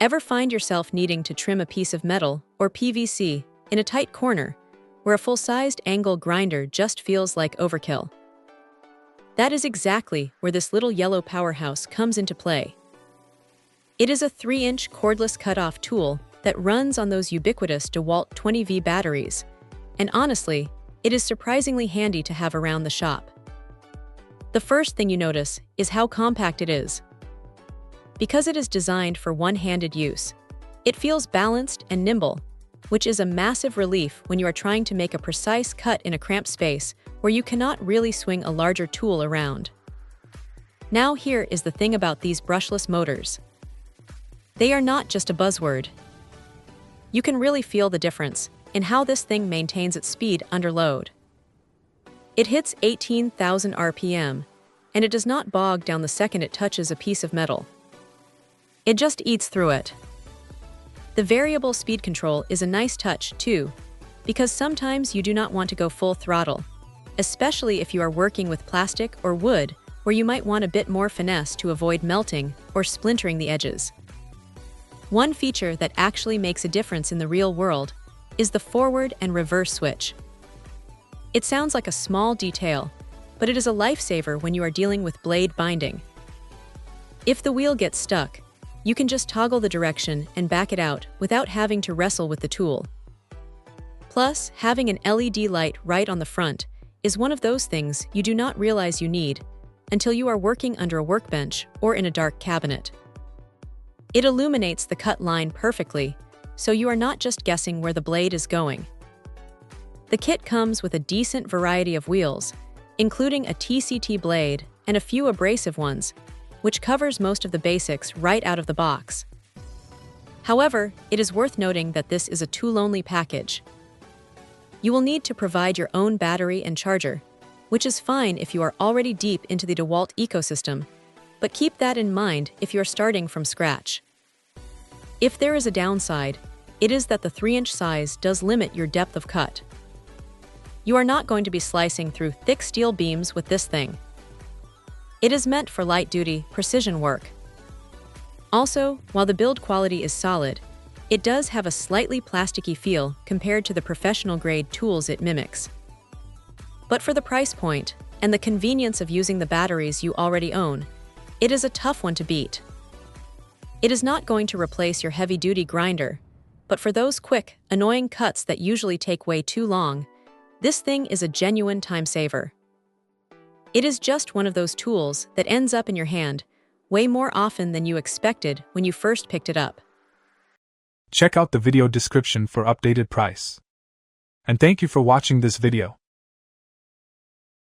Ever find yourself needing to trim a piece of metal or PVC in a tight corner where a full-sized angle grinder just feels like overkill? That is exactly where this little yellow powerhouse comes into play. It is a 3-inch cordless cutoff tool that runs on those ubiquitous DeWalt 20V batteries, and honestly, it is surprisingly handy to have around the shop. The first thing you notice is how compact it is. Because it is designed for one-handed use, it feels balanced and nimble, which is a massive relief when you are trying to make a precise cut in a cramped space where you cannot really swing a larger tool around. Now here is the thing about these brushless motors. They are not just a buzzword. You can really feel the difference in how this thing maintains its speed under load. It hits 18,000 RPM, and it does not bog down the second it touches a piece of metal. It just eats through it. The variable speed control is a nice touch, too, because sometimes you do not want to go full throttle, especially if you are working with plastic or wood, where you might want a bit more finesse to avoid melting or splintering the edges. One feature that actually makes a difference in the real world is the forward and reverse switch. It sounds like a small detail, but it is a lifesaver when you are dealing with blade binding. If the wheel gets stuck, you can just toggle the direction and back it out without having to wrestle with the tool. Plus, having an LED light right on the front is one of those things you do not realize you need until you are working under a workbench or in a dark cabinet. It illuminates the cut line perfectly, so you are not just guessing where the blade is going. The kit comes with a decent variety of wheels, including a TCT blade and a few abrasive ones, which covers most of the basics right out of the box. However, it is worth noting that this is a tool-only package. You will need to provide your own battery and charger, which is fine if you are already deep into the DeWalt ecosystem, but keep that in mind if you are starting from scratch. If there is a downside, it is that the 3-inch size does limit your depth of cut. You are not going to be slicing through thick steel beams with this thing. It is meant for light-duty, precision work. Also, while the build quality is solid, it does have a slightly plasticky feel compared to the professional-grade tools it mimics. But for the price point and the convenience of using the batteries you already own, it is a tough one to beat. It is not going to replace your heavy-duty grinder, but for those quick, annoying cuts that usually take way too long, this thing is a genuine time saver. It is just one of those tools that ends up in your hand way more often than you expected when you first picked it up. Check out the video description for updated price. And thank you for watching this video.